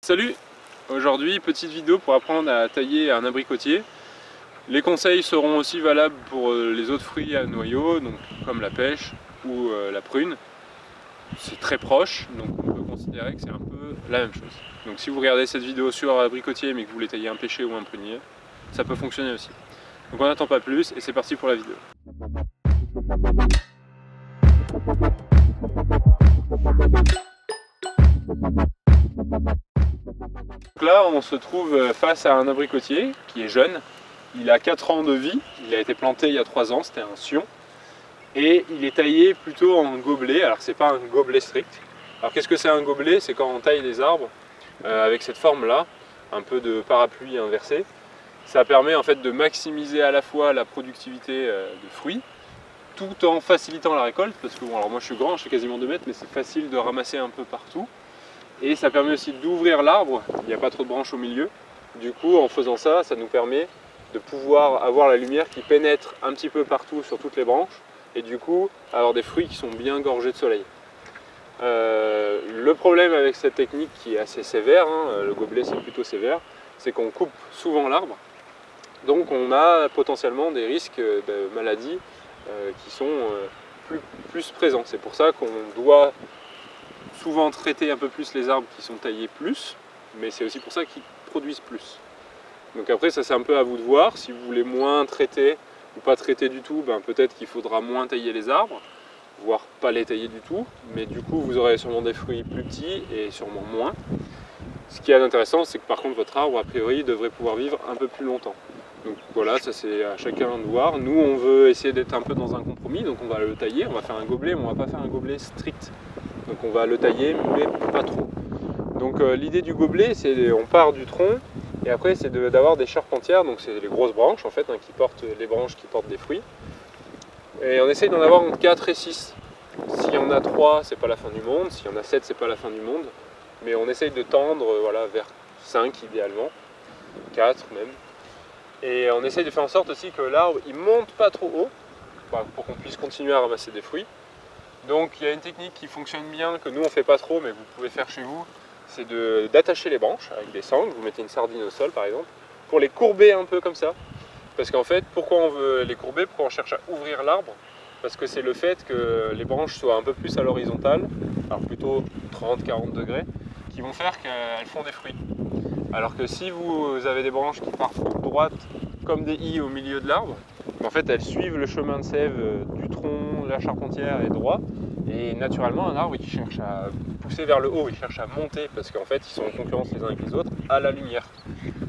Salut! Aujourd'hui, petite vidéo pour apprendre à tailler un abricotier. Les conseils seront aussi valables pour les autres fruits à noyaux, donc comme la pêche ou la prune. C'est très proche, donc on peut considérer que c'est un peu la même chose. Donc si vous regardez cette vidéo sur un abricotier mais que vous voulez tailler un pêcher ou un prunier, ça peut fonctionner aussi. Donc on n'attend pas plus et c'est parti pour la vidéo. Donc là on se trouve face à un abricotier qui est jeune. Il a 4 ans de vie, il a été planté il y a 3 ans, c'était un sion. Et il est taillé plutôt en gobelet, alors c'est pas un gobelet strict. Alors qu'est-ce que c'est un gobelet? C'est quand on taille des arbres avec cette forme là, un peu de parapluie inversé. Ça permet en fait de maximiser à la fois la productivité de fruits, tout en facilitant la récolte, parce que bon, alors moi je suis grand, je fais quasiment 2 mètres, mais c'est facile de ramasser un peu partout. Et ça permet aussi d'ouvrir l'arbre, il n'y a pas trop de branches au milieu. Du coup en faisant ça, ça nous permet de pouvoir avoir la lumière qui pénètre un petit peu partout sur toutes les branches, et du coup avoir des fruits qui sont bien gorgés de soleil. Le problème avec cette technique qui est assez sévère, le gobelet c'est plutôt sévère, c'est qu'on coupe souvent l'arbre, donc on a potentiellement des risques de maladies qui sont plus présents. C'est pour ça qu'on doit souvent traiter un peu plus les arbres qui sont taillés plus, mais c'est aussi pour ça qu'ils produisent plus. Donc après ça c'est un peu à vous de voir, si vous voulez moins traiter ou pas traiter du tout, ben peut-être qu'il faudra moins tailler les arbres, voire pas les tailler du tout, mais du coup vous aurez sûrement des fruits plus petits et sûrement moins. Ce qui est intéressant, c'est que par contre votre arbre a priori devrait pouvoir vivre un peu plus longtemps. Donc voilà, ça c'est à chacun de voir. Nous on veut essayer d'être un peu dans un compromis, donc on va le tailler, on va faire un gobelet, mais on va pas faire un gobelet strict. Donc on va le tailler, mais pas trop. Donc l'idée du gobelet, c'est on part du tronc, et après c'est d'avoir des charpentières, donc c'est les grosses branches en fait, qui portent les branches qui portent des fruits. Et on essaye d'en avoir entre 4 et 6. S'il y en a 3, c'est pas la fin du monde, s'il y en a 7, c'est pas la fin du monde. Mais on essaye de tendre voilà, vers 5 idéalement, 4 même. Et on essaye de faire en sorte aussi que l'arbre il monte pas trop haut, pour qu'on puisse continuer à ramasser des fruits. Donc il y a une technique qui fonctionne bien, que nous on fait pas trop, mais que vous pouvez faire chez vous, c'est d'attacher les branches avec des sangles. Vous mettez une sardine au sol par exemple, pour les courber un peu comme ça. Parce qu'en fait, pourquoi on veut les courber, pourquoi on cherche à ouvrir l'arbre? Parce que c'est le fait que les branches soient un peu plus à l'horizontale, alors plutôt 30-40 degrés, qui vont faire qu'elles font des fruits. Alors que si vous avez des branches qui partent droites comme des i au milieu de l'arbre, en fait elles suivent le chemin de sève du tronc, de la charpentière et droit, et naturellement un arbre qui cherche à pousser vers le haut, il cherche à monter, parce qu'en fait ils sont en concurrence les uns avec les autres à la lumière.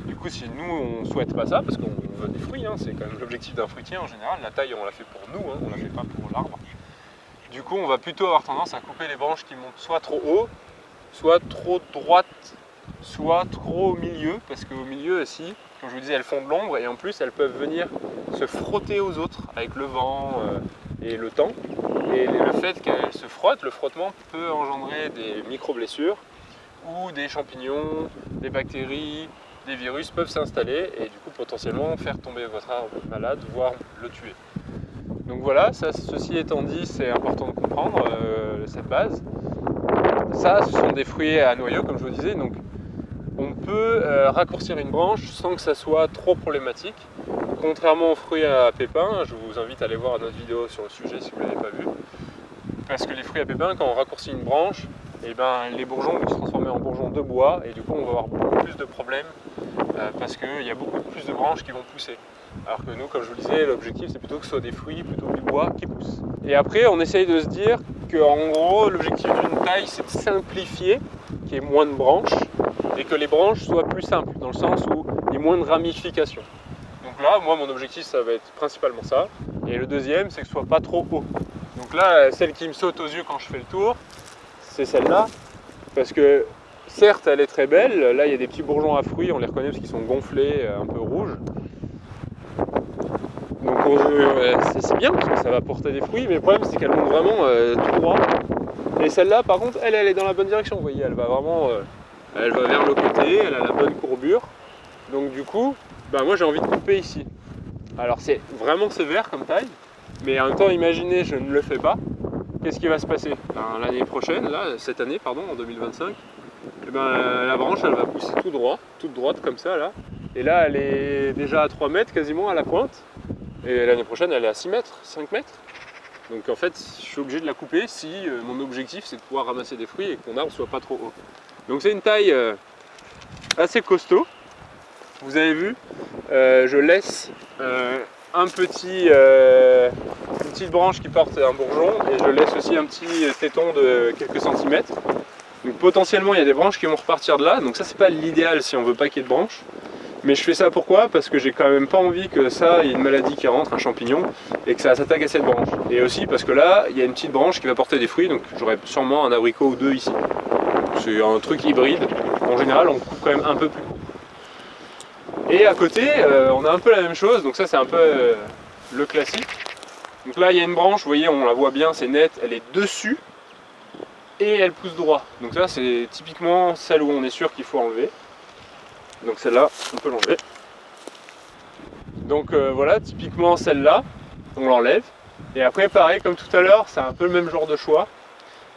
Du coup si nous on souhaite pas ça, parce qu'on veut des fruits, c'est quand même l'objectif d'un fruitier en général, la taille on la fait pour nous, on la fait pas pour l'arbre. Du coup on va plutôt avoir tendance à couper les branches qui montent soit trop haut, soit trop droite, soit trop au milieu, parce qu'au milieu aussi, comme je vous disais, elles font de l'ombre et en plus elles peuvent venir se frotter aux autres avec le vent et le temps. Et le fait qu'elles se frottent, le frottement peut engendrer des micro-blessures ou des champignons, des bactéries, des virus peuvent s'installer et du coup potentiellement faire tomber votre arbre malade, voire le tuer. Donc voilà, ceci étant dit, c'est important de comprendre cette base. Ça, ce sont des fruits à noyaux comme je vous disais, donc on peut raccourcir une branche sans que ça soit trop problématique. Contrairement aux fruits à pépins, je vous invite à aller voir notre vidéo sur le sujet si vous ne l'avez pas vu. Parce que les fruits à pépins, quand on raccourcit une branche, les bourgeons vont se transformer en bourgeons de bois et du coup on va avoir beaucoup plus de problèmes parce qu'il y a beaucoup plus de branches qui vont pousser. Alors que nous, comme je vous le disais, l'objectif c'est plutôt que ce soit des fruits, plutôt du bois qui poussent. Et après on essaye de se dire qu'en gros l'objectif d'une taille c'est de simplifier, qu'il y ait moins de branches et que les branches soient plus simples, dans le sens où il y ait moins de ramifications. Donc là, moi mon objectif ça va être principalement ça. Et le deuxième c'est que ce soit pas trop haut. Donc là, celle qui me saute aux yeux quand je fais le tour, c'est celle-là, parce que certes elle est très belle, là il y a des petits bourgeons à fruits, on les reconnaît parce qu'ils sont gonflés, un peu rouges. Donc c'est bien parce que ça va porter des fruits, mais le problème c'est qu'elle monte vraiment tout droit. Et celle-là par contre, elle est dans la bonne direction, vous voyez, elle va vraiment, elle va vers le côté, elle a la bonne courbure. Donc du coup, moi j'ai envie de couper ici. Alors c'est vraiment sévère comme taille, mais en même temps imaginez je ne le fais pas. Qu'est-ce qui va se passer l'année prochaine, là, cette année pardon, en 2025, et ben, la branche elle va pousser tout droit, toute droite comme ça là. Et là elle est déjà à 3 mètres quasiment à la pointe. Et l'année prochaine elle est à 6 mètres, 5 mètres. Donc en fait je suis obligé de la couper si mon objectif c'est de pouvoir ramasser des fruits et que mon arbre soit pas trop haut. Donc c'est une taille assez costaud. Vous avez vu, je laisse une petite branche qui porte un bourgeon et je laisse aussi un petit téton de quelques centimètres. Donc potentiellement il y a des branches qui vont repartir de là, donc ça c'est pas l'idéal si on veut pas qu'il y ait de branches. Mais je fais ça pourquoi? Parce que j'ai quand même pas envie que ça, il y ait une maladie qui rentre, un champignon, et que ça s'attaque à cette branche. Et aussi parce que là, il y a une petite branche qui va porter des fruits, donc j'aurai sûrement un abricot ou deux ici. C'est un truc hybride, en général on coupe quand même un peu plus court. Et à côté, on a un peu la même chose, donc ça c'est un peu le classique. Donc là il y a une branche, vous voyez, on la voit bien, c'est net, elle est dessus, et elle pousse droit. Donc ça c'est typiquement celle où on est sûr qu'il faut enlever. Donc celle-là, on peut l'enlever. Donc voilà, typiquement celle-là, on l'enlève. Et après pareil, comme tout à l'heure, c'est un peu le même genre de choix.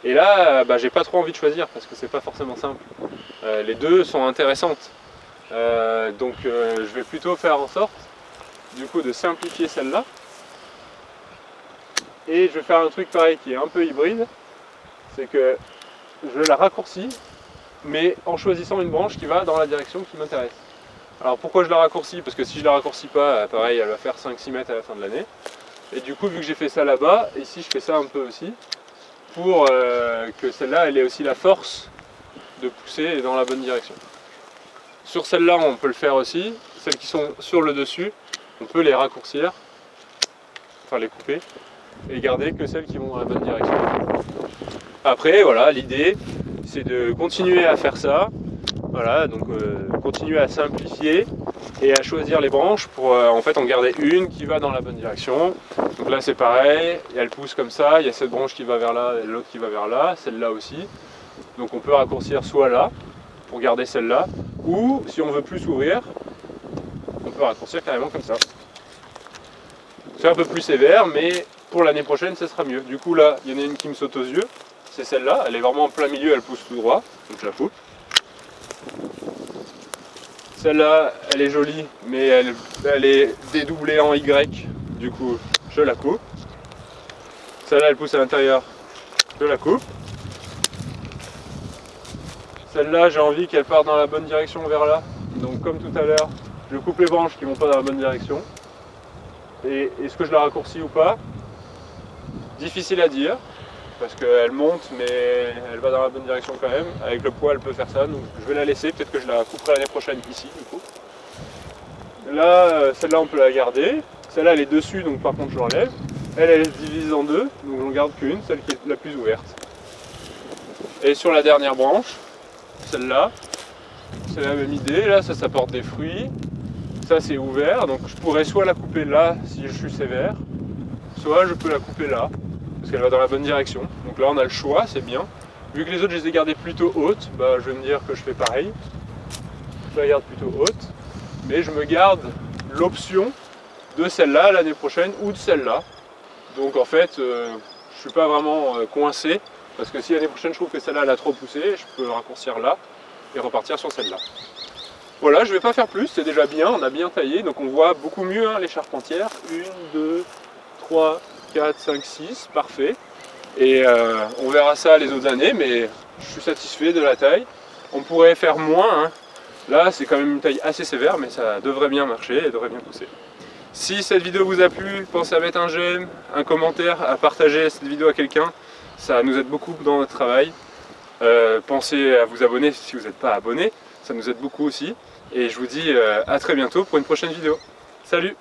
Et là, j'ai pas trop envie de choisir parce que c'est pas forcément simple. Les deux sont intéressantes. Donc je vais plutôt faire en sorte du coup de simplifier celle-là. Et je vais faire un truc pareil qui est un peu hybride. C'est que je la raccourcis, mais en choisissant une branche qui va dans la direction qui m'intéresse. Alors pourquoi je la raccourcis? Parce que si je la raccourcis pas, pareil, elle va faire 5-6 mètres à la fin de l'année. Et du coup, vu que j'ai fait ça là-bas, ici je fais ça un peu aussi, pour que celle-là, elle ait aussi la force de pousser dans la bonne direction. Sur celle-là, on peut le faire aussi. Celles qui sont sur le dessus, on peut les raccourcir, enfin les couper, et garder que celles qui vont dans la bonne direction. Après, voilà, l'idée, c'est de continuer à faire ça, voilà, donc continuer à simplifier et à choisir les branches pour en fait en garder une qui va dans la bonne direction. Donc là c'est pareil, elle pousse comme ça, il y a cette branche qui va vers là et l'autre qui va vers là, celle-là aussi. Donc on peut raccourcir soit là, pour garder celle-là, ou si on veut plus s'ouvrir, on peut raccourcir carrément comme ça. C'est un peu plus sévère, mais pour l'année prochaine ce sera mieux. Du coup là, il y en a une qui me saute aux yeux. C'est celle-là, elle est vraiment en plein milieu, elle pousse tout droit, donc je la coupe. Celle-là, elle est jolie, mais elle est dédoublée en Y, du coup je la coupe. Celle-là, elle pousse à l'intérieur, je la coupe. Celle-là, j'ai envie qu'elle parte dans la bonne direction vers là, donc comme tout à l'heure, je coupe les branches qui ne vont pas dans la bonne direction. Et est-ce que je la raccourcis ou pas? Difficile à dire. Parce qu'elle monte mais elle va dans la bonne direction quand même. Avec le poids elle peut faire ça, donc je vais la laisser, peut-être que je la couperai l'année prochaine ici du coup. Là, celle-là on peut la garder. Celle-là elle est dessus, donc par contre je l'enlève. Elle se divise en deux, donc j'en garde qu'une, celle qui est la plus ouverte. Et sur la dernière branche, celle-là, c'est la même idée, là ça porte des fruits. Ça c'est ouvert, donc je pourrais soit la couper là si je suis sévère, soit je peux la couper là. Parce qu'elle va dans la bonne direction. Donc là on a le choix, c'est bien. Vu que les autres je les ai gardées plutôt hautes, je vais me dire que je fais pareil. Je la garde plutôt haute, mais je me garde l'option de celle-là l'année prochaine ou de celle-là. Donc en fait, je suis pas vraiment coincé, parce que si l'année prochaine je trouve que celle-là elle a trop poussé, je peux raccourcir là et repartir sur celle-là. Voilà, je vais pas faire plus, c'est déjà bien, on a bien taillé, donc on voit beaucoup mieux les charpentières. 1, 2, 3, 4, 5, 6, parfait. Et on verra ça les autres années, mais je suis satisfait de la taille. On pourrait faire moins, hein. Là c'est quand même une taille assez sévère, mais ça devrait bien marcher et devrait bien pousser. Si cette vidéo vous a plu, pensez à mettre un j'aime, un commentaire, à partager cette vidéo à quelqu'un. Ça nous aide beaucoup dans notre travail. Pensez à vous abonner si vous n'êtes pas abonné, ça nous aide beaucoup aussi. Et je vous dis à très bientôt pour une prochaine vidéo. Salut!